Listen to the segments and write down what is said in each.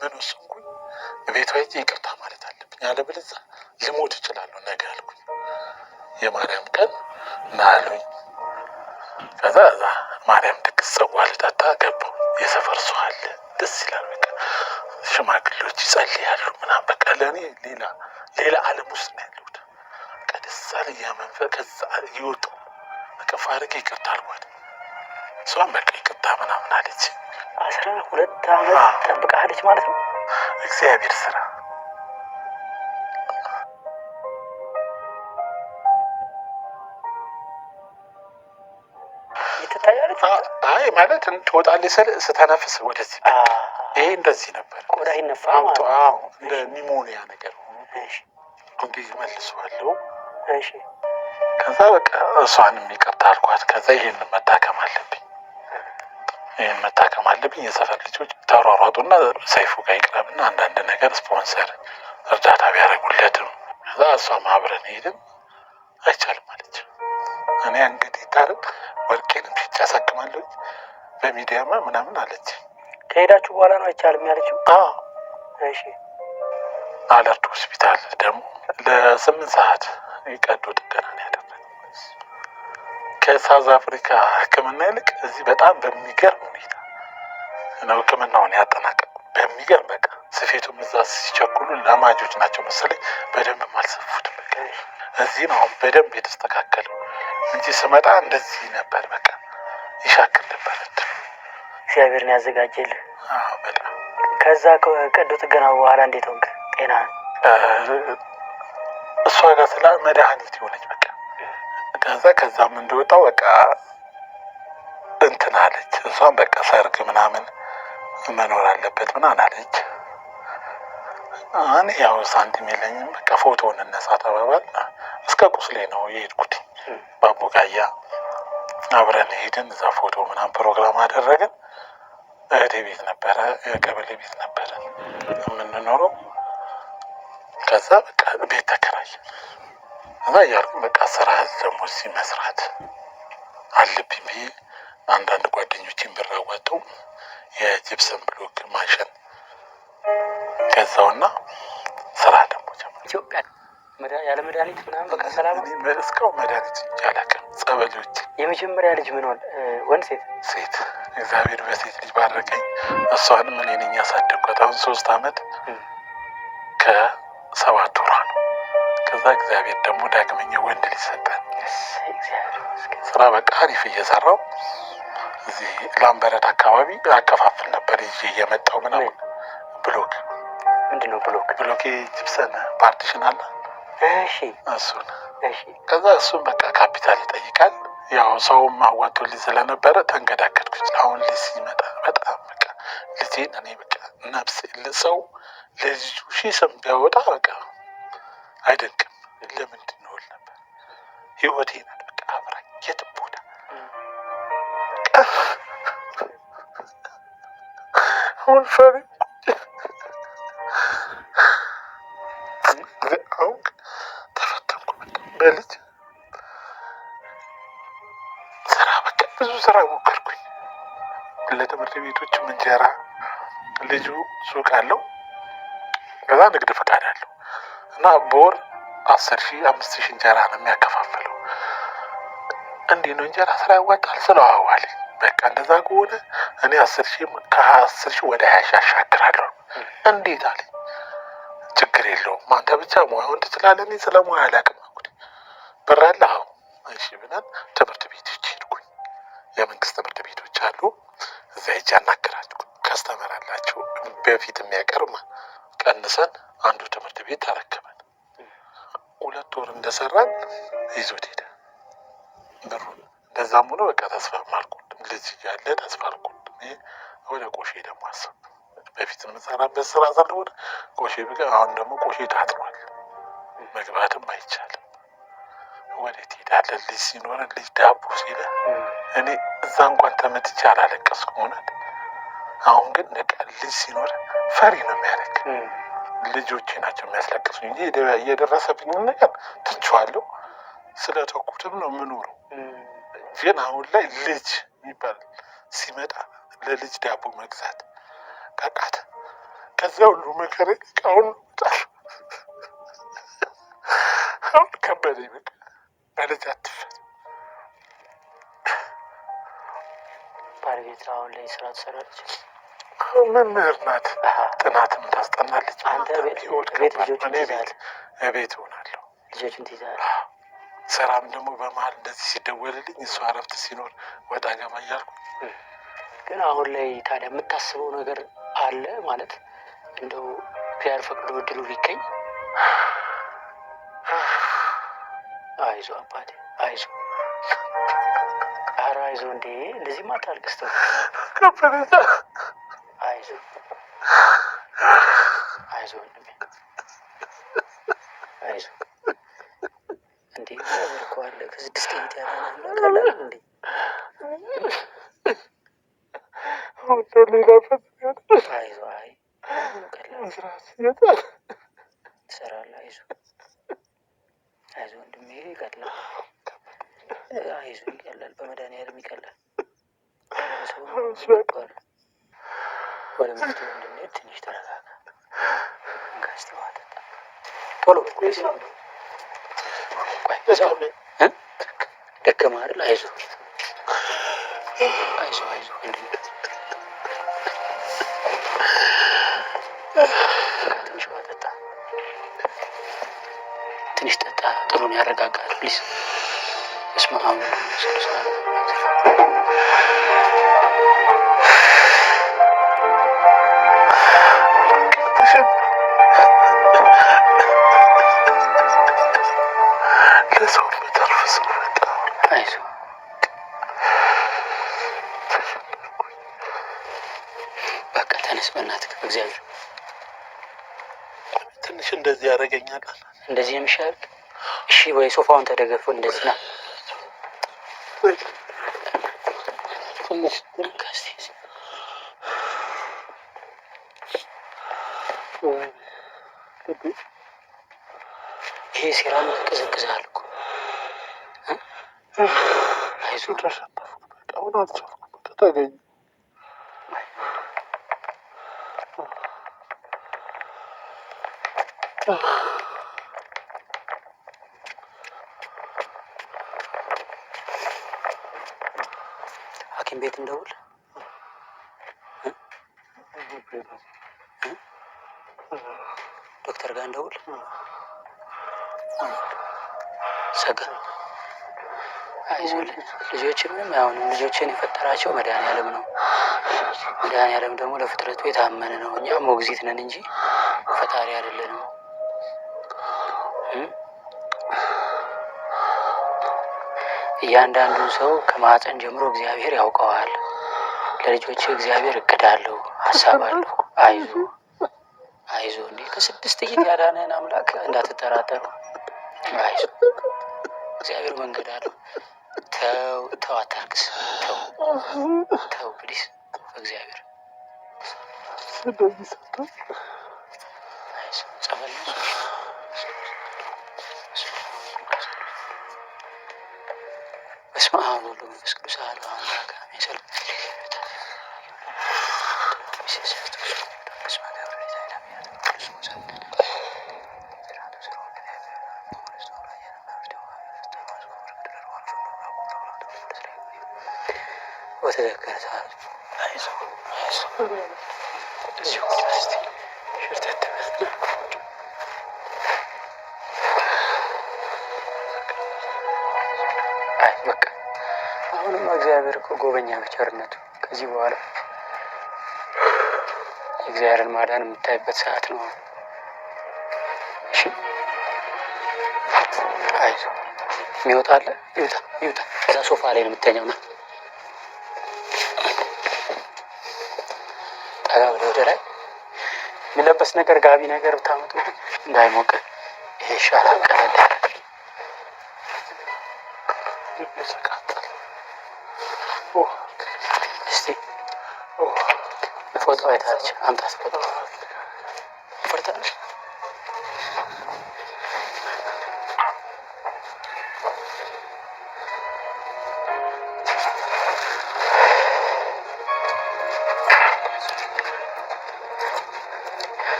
ምን ወሰንኩኝ? ቤቷ ሂጅ ይቅርታ ማለት አለብኝ፣ ያለበለዚያ ልሞት እችላለሁ ነገ አልኩኝ። የማርያም ቀን ና አሉኝ። ከዛ ማርያም ድግስ ጽዋ ልጠጣ ገባሁ። የሰፈር ሰው አለ፣ ደስ ይላል። በቃ ሽማግሌዎች ይጸልያሉ ምናምን። በቃ ለእኔ ሌላ ዓለም ውስጥ ነው ያለሁት። በቃ ደስ አለኝ። ያ መንፈስ ከዛ ይወጣው በቃ አድርጌ ይቅርታ አልኳት። እሷም በቃ ይቅርታ ምናምን አለች። 12 ዓመት ጠብቃለች ማለት ነው። እግዚአብሔር ስራ ይተታያለች። አይ ማለት ትወጣለች ስል ስተነፍስ ወደዚህ ይሄ እንደዚህ ነበር። ቆዳ ይነፋ ማለት ነው። እንደ ኒሞኒያ ነገር ሆኖ እንዲህ መልሰዋለሁ። እሺ ከዛ በቃ እሷንም ይቅርታ አልኳት። ከዛ ይሄን መታከም አለብኝ። የሰፈር ልጆች ተሯሯጡና ሰይፉ ጋር ይቅረብና አንዳንድ ነገር ስፖንሰር እርዳታ ቢያደርጉለትም ከዛ እሷም አብረን ሄድን። አይቻልም አለች። እኔ እንግዲህ ታረቅ ወርቄንም ሽጬ አሳክማለሁ በሚዲያማ ምናምን አለች። ከሄዳችሁ በኋላ ነው አይቻልም ያለችው? እሺ አለርት ሆስፒታል ደግሞ ለ8 ሰዓት የቀዶ ጥገና ነው ያደረገው። ከሳውዝ አፍሪካ ሕክምና ይልቅ እዚህ በጣም በሚገርም ሁኔታ ነው ሕክምናውን ያጠናቀቁ። በሚገርም በቃ ስፌቱም እዛ ሲቸኩሉ ለማጆች ናቸው መሰለኝ በደንብ አልሰፉትም። በቃ እዚህ ነው በደንብ የተስተካከለው እንጂ ስመጣ እንደዚህ ነበር። በቃ ይሻክል ነበር። እግዚአብሔርን ያዘጋጀልህ። በጣም ከዛ ቀዶ ጥገና በኋላ እንዴት ሆንክ? ጤና እሷ ጋር ስላ መድኃኒት የሆነች በቃ ከዛም እንደወጣው በቃ እንትን አለች። እሷም በቃ ሰርግ ምናምን መኖር አለበት ምናምን አለች። እኔ ያው ሳንቲም የለኝም። በቃ ፎቶውን እነሳ ተባባል። እስከ ቁስሌ ነው የሄድኩት። በአቦጋያ አብረን ሄድን። እዛ ፎቶ ምናምን ፕሮግራም አደረግን። እህቴ ቤት ነበረ፣ የቀበሌ ቤት ነበረ የምንኖረው። ከዛ በቃ ቤት ተከራየን። እና እያልኩኝ በቃ ስራ ደግሞ እዚህ መስራት አለብኝ ብዬ አንዳንድ ጓደኞችን ብር አዋጡ። የጂፕሰም ብሎክ ማሽን ገዛውና ስራ ደግሞ ጀመርኩ። ኢትዮጵያ ያለ መድኃኒት ምናምን በቃ ሰላም እስካሁን መድኃኒት አላውቅም። ጸበሎች የመጀመሪያ ልጅ ምን ወንድ ሴት እግዚአብሔር በሴት ልጅ ባረከኝ። እሷንም እኔ ነኝ ያሳደግኳት። አሁን 3 ዓመት ከ7 ወሯ ነው። ከዛ እግዚአብሔር ደግሞ ዳግመኛ ወንድ ልጅ ሰጠን። ስራ በቃ አሪፍ እየሰራው እዚህ ላምበረት አካባቢ አከፋፍል ነበር ይዤ እየመጣው ምናምን። ብሎክ ምንድን ነው ብሎክ? ብሎክ ጂፕሰን ፓርቲሽን አለ። እሺ እሱን ከዛ እሱን በቃ ካፒታል ይጠይቃል። ያው ሰውም አዋቶልኝ ስለነበረ ተንገዳገድኩኝ። አሁን ልጅ ሲመጣ በጣም በቃ ልጄን እኔ በቃ ነፍስ ሰው ለልጁ 1000 ስም ቢያወጣ በቃ አይደንቅም። ለምንድን ነው ነበር ህይወቴ ናት በቃ አብራኝ የትም ቦታ አሁን ፈሪ አሁን ተፈተንኩ በልጅ ስራ በቃ ብዙ ስራ ሞከርኩኝ። ለትምህርት ቤቶችም እንጀራ ልጁ ሱቅ አለው። ከዛ ንግድ ፈቃድ አለው እና በወር 10,000 5,000 እንጀራ ነው የሚያከፋፍለው። እንዲህ ነው እንጀራ ስራ ያዋጣል ስለዋዋል። በቃ እንደዛ ከሆነ እኔ 10,000 ከ10,000 ወደ 20,000 አሻግራለሁ። እንዴት አለ። ችግር የለውም አንተ ብቻ ሙያውን ትችላለህ። እኔ ስለ ሙያ አላውቅም። ብር አለ? አዎ። እሺ ብለን ትምህርት ቤቶች ሄድኩኝ። የመንግስት ትምህርት ቤቶች አሉ። እዛ ሄጄ አናገራችሁ። ከስተመር አላቸው በፊት የሚያቀርብ ቀንሰን አንዱ ትምህርት ቤት ተረከበን። 2 ወር እንደሰራን ይዞት ሄደ ብሩን። እንደዛም ሆኖ በቃ ተስፋ አልቆርጥም። ልጅ ያለ ተስፋ አልቆርጥም። ወደ ቆሼ ደግሞ አሰብኩ። በፊት የምሰራበት ስራ ስለሆነ ቆሼ ብገ አሁን ደግሞ ቆሼ ታጥሯል፣ መግባትም አይቻልም። ወዴት ሄዳለን? ልጅ ሲኖረን ልጅ ዳቦ ሲለ እኔ እዛ እንኳን ተመትቼ አላለቀስኩም እውነት። አሁን ግን በቃ ልጅ ሲኖር ፈሪ ነው የሚያደርግ። ልጆቼ ናቸው የሚያስለቅሱኝ እንጂ እየደረሰብኝን ነገር ትቼዋለሁ። ስለተኩትም ነው የምኖረው። ግን አሁን ላይ ልጅ የሚባል ሲመጣ ለልጅ ዳቦ መግዛት ቃቃት። ከዚያ ሁሉ መከረ አሁን ከበደኝ። በቃ በልጅ አትፈት። ባለቤት አሁን ላይ ስራ ትሰራለች? መምህር ናት። ጥናትም ታስጠናለች። አንተ ቤት ልጆችን ትይዛለህ? ቤት እሆናለሁ። ልጆችን ትይዛለህ? ስራም ደግሞ በመሀል እንደዚህ ሲደወልልኝ እሷ እረፍት ሲኖር ወጣ ገባ እያልኩ። ግን አሁን ላይ ታዲያ የምታስበው ነገር አለ ማለት እንደው ፒያር ፈቅዶ እድሉ ቢገኝ? አይዞህ አባቴ አይዞህ። ኧረ አይዞህ እንዴ እንደዚህ ማታልቅስ ተው። አይዞህ አይዞህ ወንድሜ አይዞህ። እንዴ እግዚአብሔር እኮ አለ። ከ6 ቀን ያዳነህ ቀላል እንዴ? አይዞህ አይ ቀላል ትሰራለህ። አይዞህ አይዞህ ወንድሜ ይቀላል። አይዞህ ይቀላል። በመድኃኒዓለም ይቀላል። ወደ መፍትሄ እንድንሄድ ትንሽ ተረጋጋ። እንካስቲ ውሃ ጠጣ ቶሎ። ደከመህ አይደል? አይዞህ አይዞህ አይዞህ ወንድሜ ትንሽ ውሃ ጠጣ። ትንሽ ጠጣ። ጥሩ ነው፣ ያረጋጋል። ፕሊዝ እስማ አሁን ለሰው የሚተርፍ ሰው በቃ አይዞህ በቃ ተነስ በእናትህ እግዚአብሔር ትንሽ እንደዚህ ያደርገኛል። እንደዚህ ነው የሚሻል። እሺ ወይ ሶፋውን ተደገፈ እንደዚህ ና ትንሽ እንካስቲ። ይሄ ሴራሚክ ይቀዘቅዛል እኮ። አይዞህ ተሸነፍኩ። በቃ አሁን አልቻልኩም። በቃ ተገኘ። ሐኪም ቤት እንደውል ዶክተር ጋር እንደውል ሰጋ። አይዞህ ልጆች ምንም አሁንም ልጆችን የፈጠራቸው መድኃኒዓለም ነው። መድኃኒዓለም ደግሞ ለፍጥረቱ የታመነ ነው። እኛ ሞግዚት ነን እንጂ ፈጣሪ አይደለንም። እያንዳንዱን ሰው ከማህፀን ጀምሮ እግዚአብሔር ያውቀዋል። ለልጆች እግዚአብሔር እቅድ አለው፣ ሀሳብ አለው። አይዞህ አይዞህ እንዴ ከ6 ጥይት ያዳነን አምላክ እንዳትጠራጠር። አይዞህ እግዚአብሔር መንገድ አለው። ተው ተው አታርክስ። ተው ተው ፕሊስ እግዚአብሔር አይዞህ ጸበል ነው። በስመ አብ ወወልድ ወመንፈስ ቅዱስ አሐዱ አምላክ አሜን። ሰላም ወተዘከረታል። አይዞህ አይዞህ እዚሁ እስቲ ሽርተት በልና አይ በቃ አሁንም እግዚአብሔር እኮ ጎበኛ በቸርነቱ። ከዚህ በኋላ የእግዚአብሔርን ማዳን የምታይበት ሰዓት ነው። እሺ አይዞህ የሚወጣ አለ ይውጣ ይውጣ። እዛ ሶፋ ላይ ነው የምተኛው። ና ጠጋ ብለህ ወደ ላይ የሚለበስ ነገር ጋቢ ነገር ብታመጡ እንዳይሞቅ። ይሄ ይሻላል። ቀለል ያለ እስቲ ፎቶ አይታለች። አምጣት ፎቶ ፈርታለች።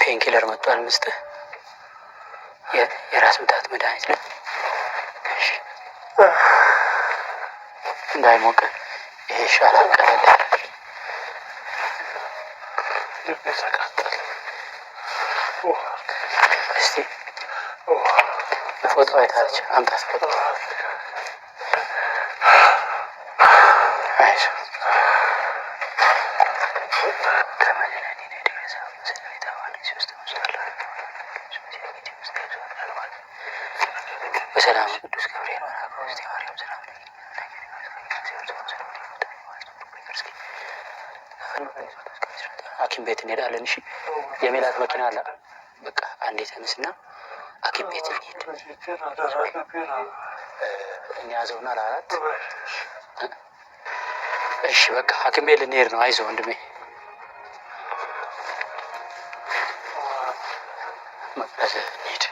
ፔንኪለር መጥቷል። ምስጥህ የራስ ምታት መድኃኒት ነው። እንዳይሞቅ ይሄ ይሻላል። ቀለል ያለ እስቲ ፎቶ አይታለች። አምጣት ፎቶ። አይዞህ በሰላም ቅዱስ ገብርኤል መልአክ ውስጥ ማርያም ሰላም ሐኪም ቤት እንሄዳለን። እሺ የሜላት መኪና አለ። በቃ አንዴ ተነስና ሐኪም ቤት እንሄድ። እንያዘውና ለአራት እሺ በቃ ሐኪም ቤት ልንሄድ ነው። አይዞህ ወንድሜ። መቅረዝ እንሄድ።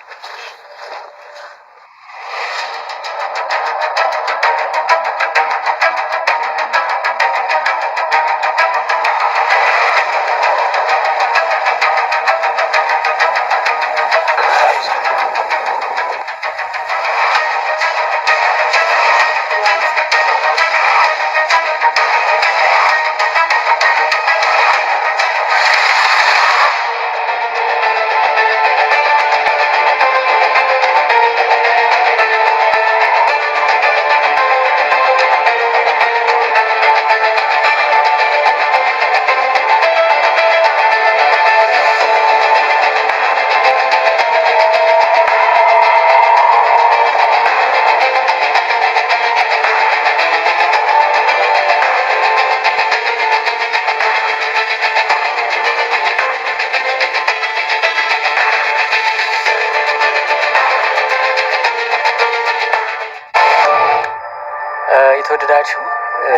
የተወደዳችሁ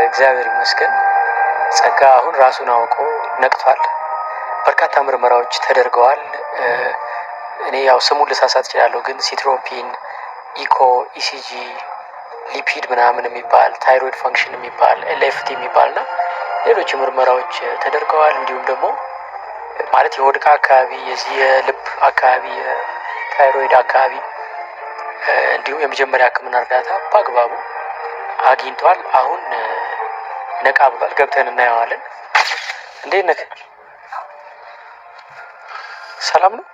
እግዚአብሔር ይመስገን ጸጋ አሁን ራሱን አውቆ ነቅቷል። በርካታ ምርመራዎች ተደርገዋል። እኔ ያው ስሙን ልሳሳት እችላለሁ፣ ግን ሲትሮፒን፣ ኢኮ፣ ኢሲጂ፣ ሊፒድ ምናምን የሚባል ታይሮይድ ፈንክሽን የሚባል ኤልኤፍቲ የሚባል እና ሌሎች ምርመራዎች ተደርገዋል። እንዲሁም ደግሞ ማለት የሆድ ዕቃ አካባቢ፣ የዚህ የልብ አካባቢ፣ የታይሮይድ አካባቢ እንዲሁም የመጀመሪያ ሕክምና እርዳታ በአግባቡ አግኝቷል። አሁን ነቃ ብሏል። ገብተን እናየዋለን። እንዴት ነህ? ሰላም ነው?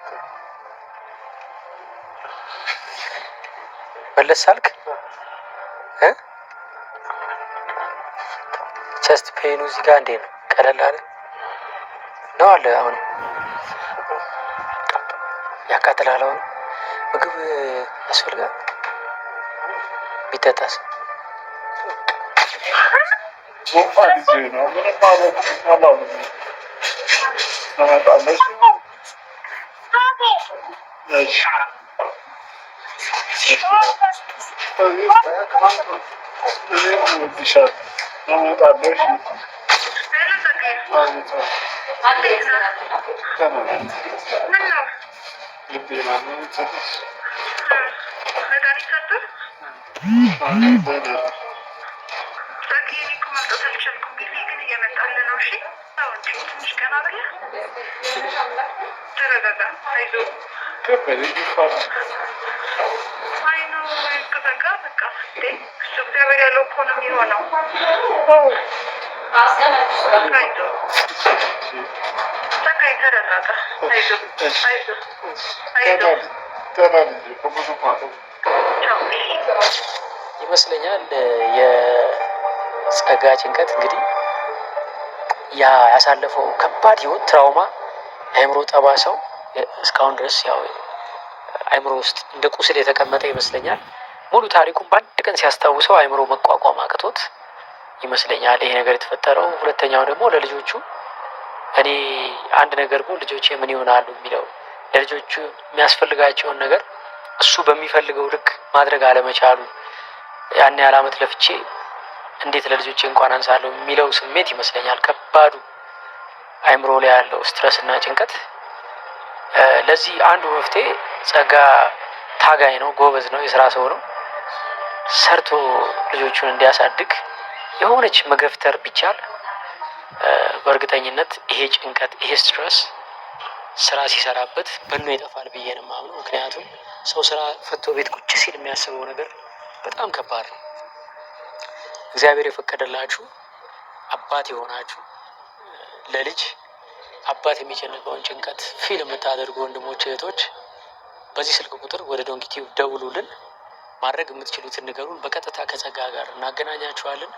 መለስ አልክ? ቸስት ፔኑ እዚህ ጋር እንዴት ነው? ቀለል አለ ነው አለ? አሁን ያቃጥላል። አሁን ምግብ ያስፈልጋል? ቢጠጣስ? ይመስለኛል የጸጋ ጭንቀት እንግዲህ ያሳለፈው ከባድ ህይወት ትራውማ አእምሮ ጠባሳው እስካሁን ድረስ ያው አእምሮ ውስጥ እንደ ቁስል የተቀመጠ ይመስለኛል። ሙሉ ታሪኩን በአንድ ቀን ሲያስታውሰው አእምሮ መቋቋም አቅቶት ይመስለኛል ይሄ ነገር የተፈጠረው። ሁለተኛው ደግሞ ለልጆቹ እኔ አንድ ነገር ልጆቼ ምን ይሆናሉ የሚለው ለልጆቹ የሚያስፈልጋቸውን ነገር እሱ በሚፈልገው ልክ ማድረግ አለመቻሉ፣ ያን ያህል ዓመት ለፍቼ እንዴት ለልጆቼ እንኳን አንሳለሁ የሚለው ስሜት ይመስለኛል ከባዱ አእምሮ ላይ ያለው ስትረስ እና ጭንቀት። ለዚህ አንዱ መፍትሄ ጸጋ ታጋይ ነው፣ ጎበዝ ነው፣ የስራ ሰው ነው። ሰርቶ ልጆቹን እንዲያሳድግ የሆነች መገፍተር ቢቻል በእርግጠኝነት ይሄ ጭንቀት ይሄ ስትረስ ስራ ሲሰራበት በኖ ይጠፋል ብዬ ነው የማምነው። ምክንያቱም ሰው ስራ ፈቶ ቤት ቁጭ ሲል የሚያስበው ነገር በጣም ከባድ ነው። እግዚአብሔር የፈቀደላችሁ አባት የሆናችሁ ለልጅ አባት የሚጨንቀውን ጭንቀት ፊል የምታደርጉ ወንድሞች እህቶች በዚህ ስልክ ቁጥር ወደ ዶንኪቲዩብ ደውሉልን። ማድረግ የምትችሉትን ንገሩን። በቀጥታ ከጸጋ ጋር እናገናኛችኋለን።